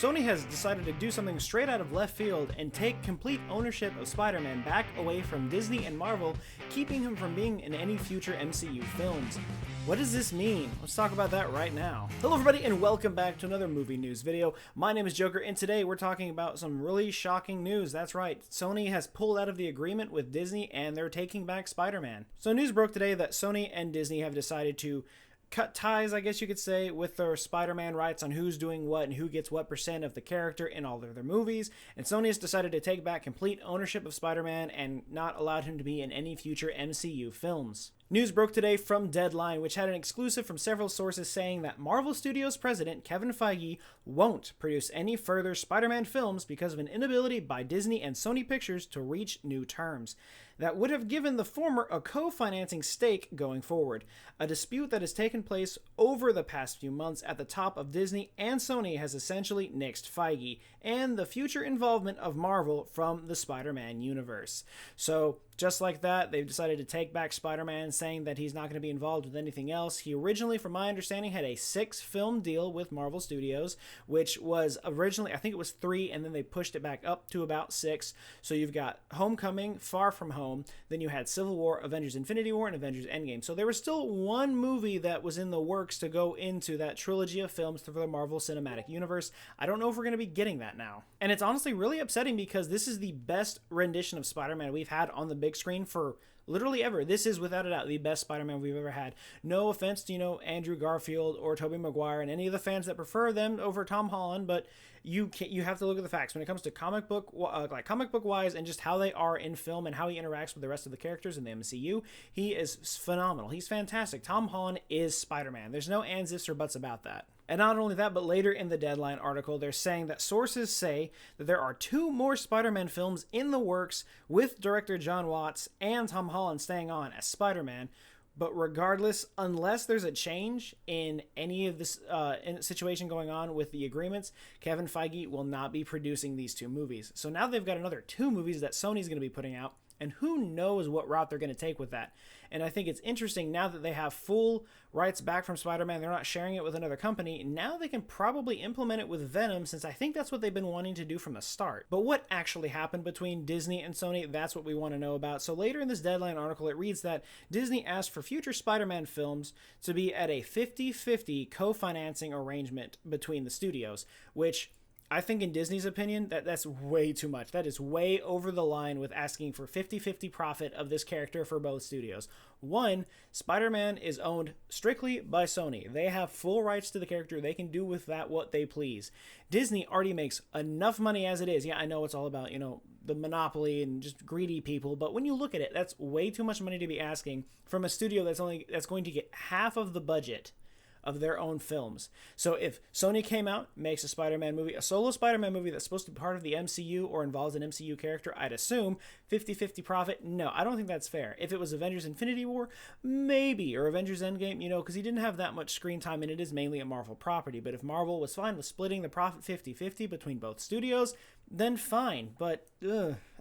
Sony has decided to do something straight out of left field and take complete ownership of Spider-Man back away from Disney and Marvel, keeping him from being in any future MCU films. What does this mean? Let's talk about that right now. Hello everybody and welcome back to another movie news video. My name is Joker and today we're talking about some really shocking news. That's right, Sony has pulled out of the agreement with Disney and they're taking back Spider-Man. So news broke today that Sony and Disney have decided to cut ties, I guess you could say, with their Spider-Man rights on who's doing what and who gets what percent of the character in all of their movies, and Sony has decided to take back complete ownership of Spider-Man and not allow him to be in any future MCU films. News broke today from Deadline, which had an exclusive from several sources saying that Marvel Studios president Kevin Feige won't produce any further Spider-Man films because of an inability by Disney and Sony Pictures to reach new terms that would have given the former a co-financing stake going forward. A dispute that has taken place over the past few months at the top of Disney and Sony has essentially nixed Feige and the future involvement of Marvel from the Spider-Man universe. So just like that, they've decided to take back Spider-Man, saying that he's not going to be involved with anything else. He originally, from my understanding, had a 6-film deal with Marvel Studios, which was originally, I think it was 3, and then they pushed it back up to about 6. So you've got Homecoming, Far From Home, then you had Civil War, Avengers Infinity War, and Avengers Endgame. So there was still one movie that was in the works to go into that trilogy of films for the Marvel Cinematic Universe. I don't know if we're going to be getting that now. And it's honestly really upsetting because this is the best rendition of Spider-Man we've had on the big screen for literally ever. This is without a doubt the best Spider-Man we've ever had. No offense to, Andrew Garfield or Tobey Maguire and any of the fans that prefer them over Tom Holland, but you have to look at the facts when it comes to comic book wise and just how they are in film and how he interacts with the rest of the characters in the MCU. He is phenomenal. He's fantastic. Tom Holland is Spider-Man. There's no ands, ifs, or buts about that. And not only that, but later in the Deadline article, they're saying that sources say that there are 2 more Spider-Man films in the works with director John Watts and Tom Holland staying on as Spider-Man. But regardless, unless there's a change in any of this situation going on with the agreements, Kevin Feige will not be producing these 2 movies. So now they've got another 2 movies that Sony's going to be putting out, and who knows what route they're going to take with that. And I think it's interesting now that they have full rights back from Spider-Man, they're not sharing it with another company, now they can probably implement it with Venom, since I think that's what they've been wanting to do from the start. But what actually happened between Disney and Sony, that's what we want to know about. So later in this Deadline article, it reads that Disney asked for future Spider-Man films to be at a 50-50 co-financing arrangement between the studios, which I think in Disney's opinion, that's way too much. That is way over the line with asking for 50-50 profit of this character for both studios. One, Spider-Man is owned strictly by Sony. They have full rights to the character. They can do with that what they please. Disney already makes enough money as it is. Yeah, I know it's all about, the monopoly and just greedy people, but when you look at it, that's way too much money to be asking from a studio that's going to get half of the budget of their own films. So if Sony came out, makes a Spider-Man movie, a solo Spider-Man movie that's supposed to be part of the MCU or involves an MCU character, I'd assume 50-50 profit. No, I don't think that's fair. If it was Avengers Infinity War, maybe, or Avengers Endgame, because he didn't have that much screen time and it is mainly a Marvel property. But if Marvel was fine with splitting the profit 50-50 between both studios, then fine. But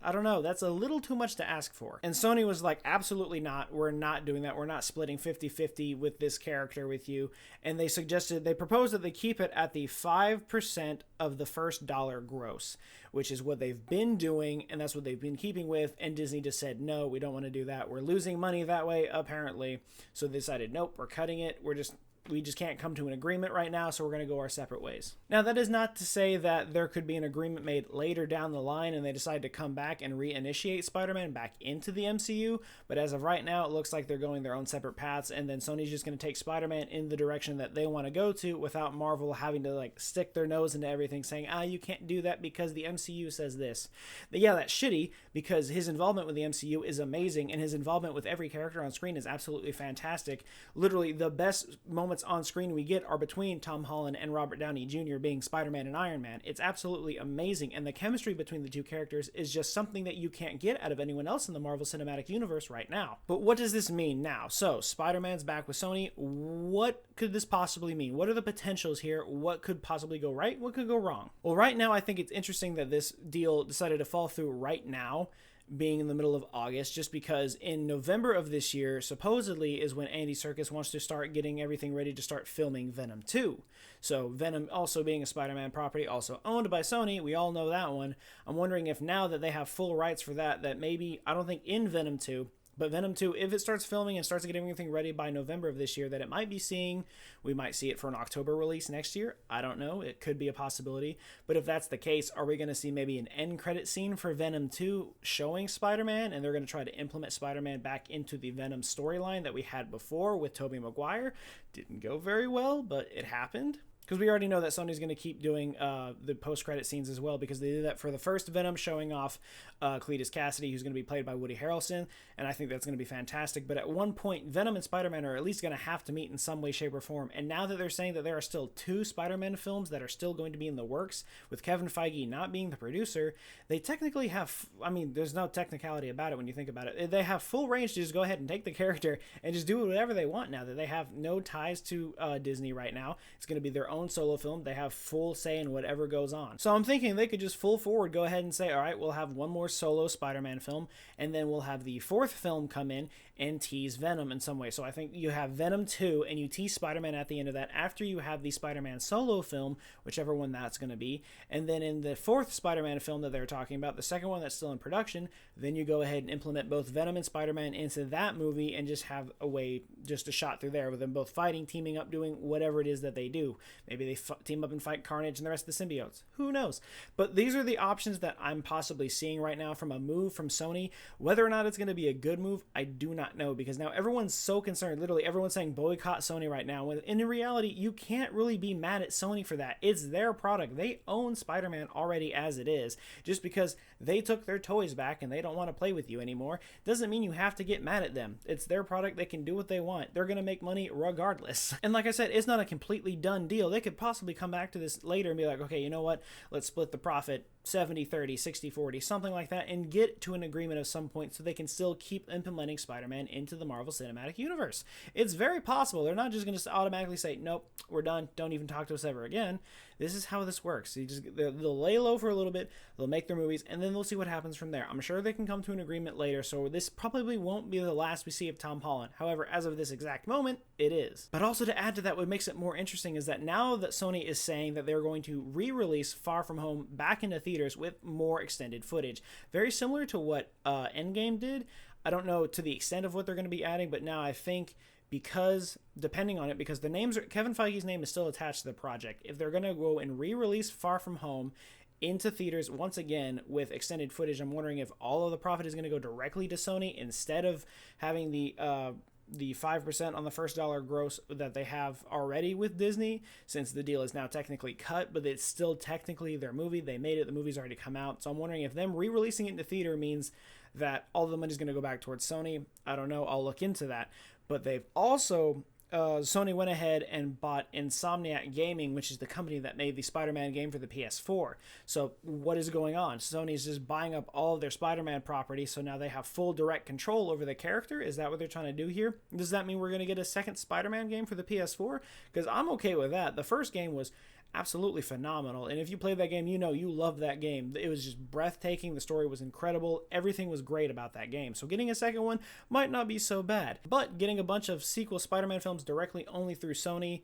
I don't know, that's a little too much to ask for. And Sony was like, absolutely not, we're not doing that, we're not splitting 50-50 with this character with you. And they proposed that they keep it at the 5% of the first dollar gross, which is what they've been doing, and that's what they've been keeping with, and Disney just said, no, we don't want to do that, we're losing money that way, apparently. So they decided, nope, we're cutting it, we just can't come to an agreement right now, so we're going to go our separate ways. Now, that is not to say that there could be an agreement made later down the line and they decide to come back and reinitiate Spider-Man back into the MCU, but as of right now, it looks like they're going their own separate paths, and then Sony's just going to take Spider-Man in the direction that they want to go to without Marvel having to stick their nose into everything, saying, you can't do that because the MCU says this. But yeah, that's shitty, because his involvement with the MCU is amazing, and his involvement with every character on screen is absolutely fantastic. Literally, the best moments on screen we get are between Tom Holland and Robert Downey Jr. being Spider-Man and Iron Man. It's absolutely amazing, and the chemistry between the 2 characters is just something that you can't get out of anyone else in the Marvel Cinematic Universe right now. But what does this mean now? So, Spider-Man's back with Sony. What could this possibly mean? What are the potentials here? What could possibly go right? What could go wrong? Well, right now, I think it's interesting that this deal decided to fall through right now, being in the middle of August, just because in November of this year, supposedly, is when Andy Serkis wants to start getting everything ready to start filming Venom 2. So Venom also being a Spider-Man property, also owned by Sony, we all know that one. I'm wondering if now that they have full rights for that, that maybe, I don't think in Venom 2, but Venom 2, if it starts filming and starts getting everything ready by November of this year, that it might be seeing, we might see it for an October release next year. I don't know. It could be a possibility. But if that's the case, are we going to see maybe an end credit scene for Venom 2 showing Spider-Man, and they're going to try to implement Spider-Man back into the Venom storyline that we had before with Tobey Maguire? Didn't go very well, but it happened. Because we already know that Sony's going to keep doing the post-credit scenes as well, because they did that for the first Venom, showing off Cletus Cassidy, who's going to be played by Woody Harrelson, and I think that's going to be fantastic. But at one point, Venom and Spider-Man are at least going to have to meet in some way, shape, or form. And now that they're saying that there are still 2 Spider-Man films that are still going to be in the works, with Kevin Feige not being the producer, they technically have, I mean, there's no technicality about it when you think about it. They have full range to just go ahead and take the character and just do whatever they want now that they have no ties to Disney right now. It's going to be their own solo film. They have full say in whatever goes on. So I'm thinking they could just full forward go ahead and say, all right, we'll have one more solo Spider-Man film, and then we'll have the 4th film come in and tease Venom in some way. So I think you have Venom 2 and you tease Spider-Man at the end of that after you have the Spider-Man solo film, whichever one that's going to be. And then in the 4th Spider-Man film that they're talking about, the second one that's still in production, then you go ahead and implement both Venom and Spider-Man into that movie and just have a way, just a shot through there with them both fighting, teaming up, doing whatever it is that they do. Maybe they team up and fight Carnage and the rest of the symbiotes. Who knows? But these are the options that I'm possibly seeing right now from a move from Sony. Whether or not it's going to be a good move, I do not know, because now everyone's so concerned. Literally everyone's saying boycott Sony right now, when in reality you can't really be mad at Sony for that. It's their product. They own Spider-Man already as it is. Just because they took their toys back and they don't want to play with you anymore doesn't mean you have to get mad at them. It's their product. They can do what they want. They're going to make money regardless. And like I said, it's not a completely done deal. They could possibly come back to this later and be like, okay, you know what, let's split the profit 70-30, 60-40, something like that, and get to an agreement at some point so they can still keep implementing Spider-Man into the Marvel Cinematic Universe. It's very possible. They're not just going to automatically say, nope, we're done, don't even talk to us ever again. This is how this works. They'll lay low for a little bit, they'll make their movies, and then they'll see what happens from there. I'm sure they can come to an agreement later, so this probably won't be the last we see of Tom Holland. However, as of this exact moment, it is. But also to add to that, what makes it more interesting is that now that Sony is saying that they're going to re-release Far From Home back into theaters with more extended footage, very similar to what Endgame did. I don't know to the extent of what they're going to be adding, but now I think because, depending on it, because the names are, Kevin Feige's name is still attached to the project, if they're going to go and re-release Far From Home into theaters once again with extended footage, I'm wondering if all of the profit is going to go directly to Sony instead of having the 5% on the first dollar gross that they have already with Disney, since the deal is now technically cut, but it's still technically their movie. They made it. The movie's already come out. So I'm wondering if them re-releasing it into theater means that all the money is going to go back towards Sony. I don't know. I'll look into that. But they've also... Sony went ahead and bought Insomniac Gaming, which is the company that made the Spider-Man game for the PS4. So what is going on? Sony's just buying up all of their Spider-Man property, so now they have full direct control over the character. Is that what they're trying to do here? Does that mean we're going to get a second Spider-Man game for the PS4? Because I'm okay with that. The first game was absolutely phenomenal, and if you played that game, you know you love that game. It was just breathtaking. The story was incredible. Everything was great about that game. So getting a second one might not be so bad, but getting a bunch of sequel Spider-Man films directly only through Sony,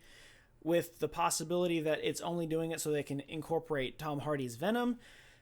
with the possibility that it's only doing it so they can incorporate Tom Hardy's Venom,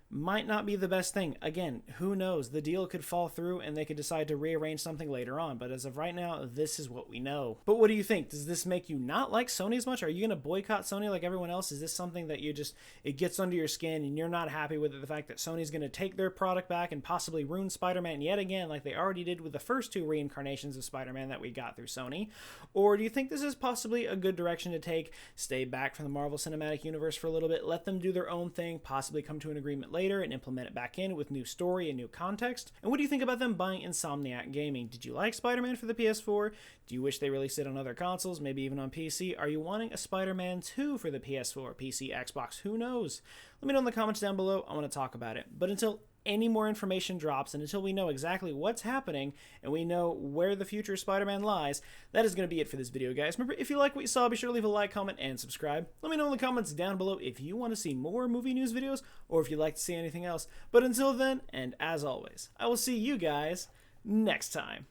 might not be the best thing. Again, who knows? The deal could fall through and they could decide to rearrange something later on, but as of right now, this is what we know. But what do you think? Does this make you not like Sony as much? Are you going to boycott Sony like everyone else? Is this something that it gets under your skin and you're not happy with it, the fact that Sony's going to take their product back and possibly ruin Spider-Man yet again, like they already did with the first 2 reincarnations of Spider-Man that we got through Sony? Or do you think this is possibly a good direction to take? Stay back from the Marvel Cinematic Universe for a little bit, let them do their own thing, possibly come to an agreement later and implement it back in with new story and new context? And what do you think about them buying Insomniac Gaming? Did you like Spider-Man for the PS4? Do you wish they released it on other consoles, maybe even on PC? Are you wanting a Spider-Man 2 for the PS4, PC, Xbox? Who knows? Let me know in the comments down below. I want to talk about it. But until any more information drops and until we know exactly what's happening and we know where the future Spider-Man lies, that is going to be it for this video, guys. Remember, if you like what you saw, be sure to leave a like, comment, and subscribe. Let me know in the comments down below if you want to see more movie news videos or if you'd like to see anything else. But until then, and as always, I will see you guys next time.